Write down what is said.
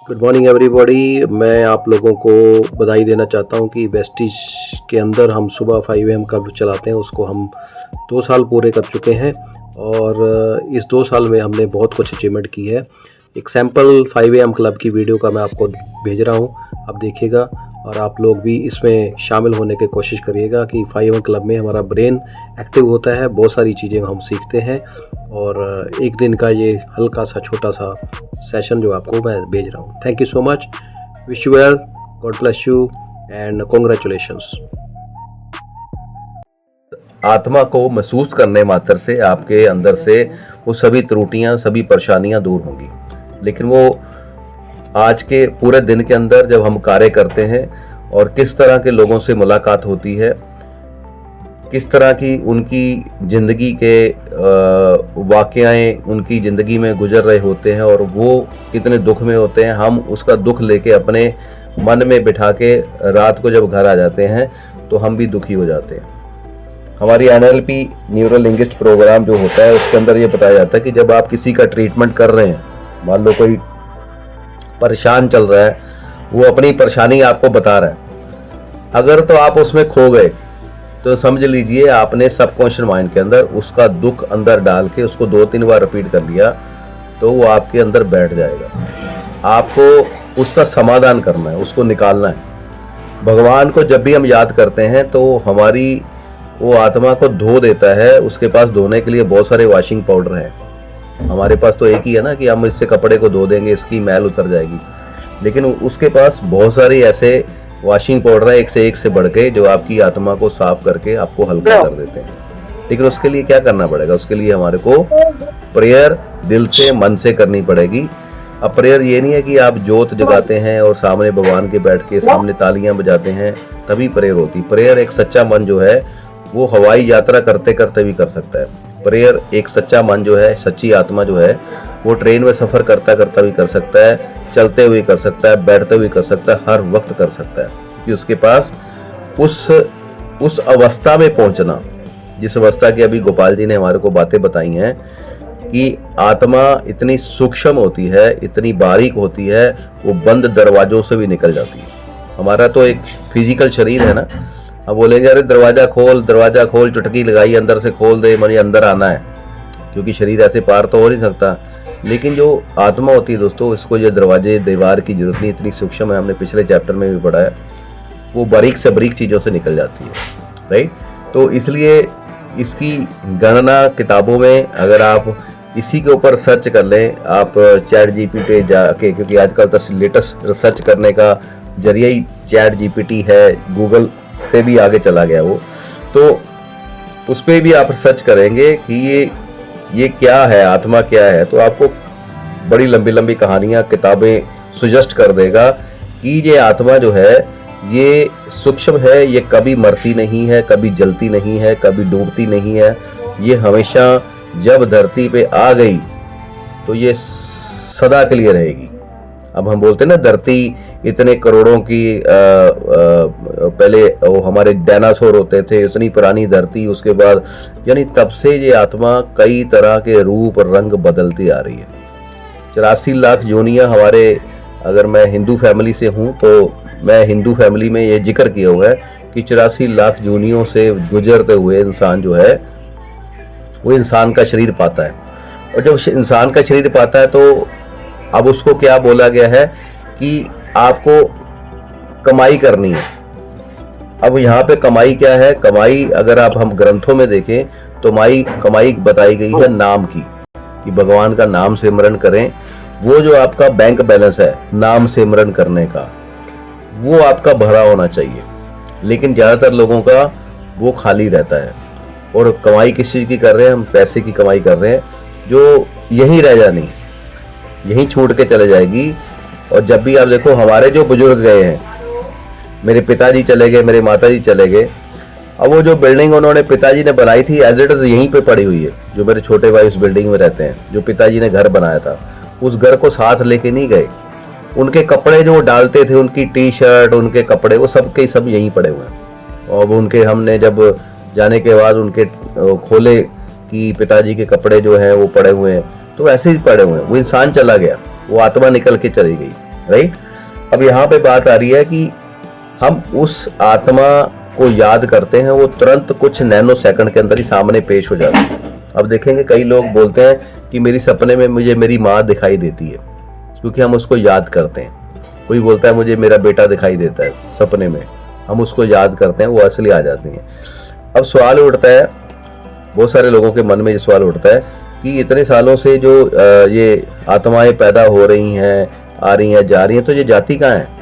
Good morning everybody. मैं आप लोगों को बधाई देना चाहता हूं कि वेस्टिज के अंदर हम सुबह 5 AM क्लब चलाते हैं, उसको हम 2 साल पूरे कर चुके हैं और इस 2 साल में हमने बहुत कुछ अचीवमेंट की है। एक सैम्पल 5 AM क्लब की वीडियो का मैं आपको भेज रहा हूं, आप देखिएगा और आप लोग भी इसमें शामिल होने की कोशिश करिएगा कि 5 AM क्लब में हमारा ब्रेन एक्टिव होता है, बहुत सारी चीज़ें हम सीखते हैं और एक दिन का ये हल्का सा छोटा सा सेशन जो आपको मैं भेज रहा हूँ। Thank you so much, wish you well, God bless you and congratulations. आत्मा को महसूस करने मात्र से आपके अंदर से वो सभी त्रुटियां, सभी परेशानियां दूर होंगी। लेकिन वो आज के पूरे दिन के अंदर जब हम कार्य करते हैं और किस तरह के लोगों से मुलाकात होती है, किस तरह की उनकी ज़िंदगी के वाक़याएँ उनकी ज़िंदगी में गुजर रहे होते हैं और वो कितने दुख में होते हैं, हम उसका दुख लेके अपने मन में बिठा के रात को जब घर आ जाते हैं तो हम भी दुखी हो जाते हैं। हमारी NLP न्यूरो लिंग्विस्टिक प्रोग्राम जो होता है उसके अंदर ये बताया जाता है कि जब आप किसी का ट्रीटमेंट कर रहे हैं, मान लो कोई परेशान चल रहा है, वो अपनी परेशानी आपको बता रहा है, अगर तो आप उसमें खो गए तो समझ लीजिए आपने सबकॉन्शियस माइंड के अंदर उसका दुख अंदर डाल के उसको 2-3 बार रिपीट कर लिया तो वो आपके अंदर बैठ जाएगा। आपको उसका समाधान करना है, उसको निकालना है। भगवान को जब भी हम याद करते हैं तो हमारी वो आत्मा को धो देता है। उसके पास धोने के लिए बहुत सारे वॉशिंग पाउडर हैं, हमारे पास तो एक ही है ना कि हम इससे कपड़े को धो देंगे, इसकी मैल उतर जाएगी। लेकिन उसके पास बहुत सारे ऐसे वॉशिंग पाउडर है, एक से बढ़ के, जो आपकी आत्मा को साफ करके आपको हल्का कर देते हैं। लेकिन उसके लिए क्या करना पड़ेगा? उसके लिए हमारे को प्रेयर दिल से, मन से करनी पड़ेगी। अब प्रेयर ये नहीं है कि आप जोत जगाते हैं और सामने भगवान के बैठ के सामने तालियां बजाते हैं तभी प्रेयर होती। प्रेयर एक सच्चा मन जो है वो हवाई यात्रा करते करते भी कर सकता है। प्रेयर एक सच्चा मन जो है, सच्ची आत्मा जो है, वो ट्रेन में सफ़र करता करता भी कर सकता है, चलते हुए कर सकता है, बैठते हुए कर सकता है, हर वक्त कर सकता है। कि उसके पास उस अवस्था में पहुंचना, जिस अवस्था की अभी गोपाल जी ने हमारे को बातें बताई हैं कि आत्मा इतनी सूक्ष्म होती है, इतनी बारीक होती है, वो बंद दरवाजों से भी निकल जाती है। हमारा तो एक फिजिकल शरीर है ना, अब बोलेंगे अरे दरवाज़ा खोल, चुटकी लगाई अंदर से खोल दे, मुझे अंदर आना है, क्योंकि शरीर ऐसे पार तो हो नहीं सकता। लेकिन जो आत्मा होती है दोस्तों, इसको ये दरवाजे दीवार की जरूरत नहीं, इतनी सूक्ष्म है, हमने पिछले चैप्टर में भी पढ़ा है, वो बारीक से बारीक चीज़ों से निकल जाती है, राइट। तो इसलिए इसकी गणना किताबों में, अगर आप इसी के ऊपर सर्च कर लें, आप ChatGPT पे जाके, क्योंकि आजकल तो लेटेस्ट रिसर्च करने का जरिया ही ChatGPT है, गूगल से भी आगे चला गया वो, तो उस पर भी आप सर्च करेंगे कि ये क्या है, आत्मा क्या है, तो आपको बड़ी लंबी लंबी कहानियाँ, किताबें सजेस्ट कर देगा कि ये आत्मा जो है ये सूक्ष्म है, ये कभी मरती नहीं है, कभी जलती नहीं है, कभी डूबती नहीं है, ये हमेशा जब धरती पे आ गई तो ये सदा के लिए रहेगी। अब हम बोलते हैं ना, धरती इतने करोड़ों की पहले वो हमारे डायनासोर होते थे, इतनी पुरानी धरती, उसके बाद यानी तब से ये आत्मा कई तरह के रूप रंग बदलती आ रही है। 84 लाख योनियाँ हमारे, अगर मैं हिंदू फैमिली से हूँ तो मैं हिंदू फैमिली में ये जिक्र किया हुआ है कि 84 लाख योनियों से गुजरते हुए इंसान जो है वो इंसान का शरीर पाता है। और जब इंसान का शरीर पाता है तो अब उसको क्या बोला गया है कि आपको कमाई करनी है। अब यहाँ पे कमाई क्या है? कमाई अगर हम ग्रंथों में देखें तो कमाई बताई गई है नाम की, कि भगवान का नाम सिमरन करें। वो जो आपका बैंक बैलेंस है नाम सिमरन करने का, वो आपका भरा होना चाहिए। लेकिन ज़्यादातर लोगों का वो खाली रहता है। और कमाई किस चीज़ की कर रहे हैं? हम पैसे की कमाई कर रहे हैं, जो यहीं रह जानी, यहीं छूट के चले जाएगी। और जब भी आप देखो, हमारे जो बुजुर्ग गए हैं, मेरे पिताजी चले गए, मेरे माताजी चले गए, अब वो जो बिल्डिंग उन्होंने, पिताजी ने बनाई थी, एज इट इज़ यहीं पे पड़ी हुई है। जो मेरे छोटे भाई उस बिल्डिंग में रहते हैं, जो पिताजी ने घर बनाया था, उस घर को साथ लेके नहीं गए। उनके कपड़े जो डालते थे, उनकी टी-शर्ट, उनके कपड़े, वो सब के सब यहीं पड़े हुए हैं। और उनके, हमने जब जाने के बाद उनके खोले कि पिताजी के कपड़े जो हैं वो पड़े हुए हैं, तो ऐसे ही पड़े हुए हैं। वो इंसान चला गया, वो आत्मा निकल के चली गई, राइट। अब यहाँ पे बात आ रही है कि हम उस आत्मा को याद करते हैं, वो तुरंत कुछ नैनो सेकंड के अंदर ही सामने पेश हो जाती है। अब देखेंगे कई लोग बोलते हैं कि मेरी सपने में मुझे मेरी माँ दिखाई देती है, क्योंकि हम उसको याद करते हैं। कोई बोलता है मुझे मेरा बेटा दिखाई देता है सपने में, हम उसको याद करते हैं, वो असली आ जाती हैं। अब सवाल उठता है, बहुत सारे लोगों के मन में ये सवाल उठता है कि इतने सालों से जो ये आत्माएं पैदा हो रही हैं, आ रही हैं, जा रही हैं, तो ये जाती कहाँ हैं?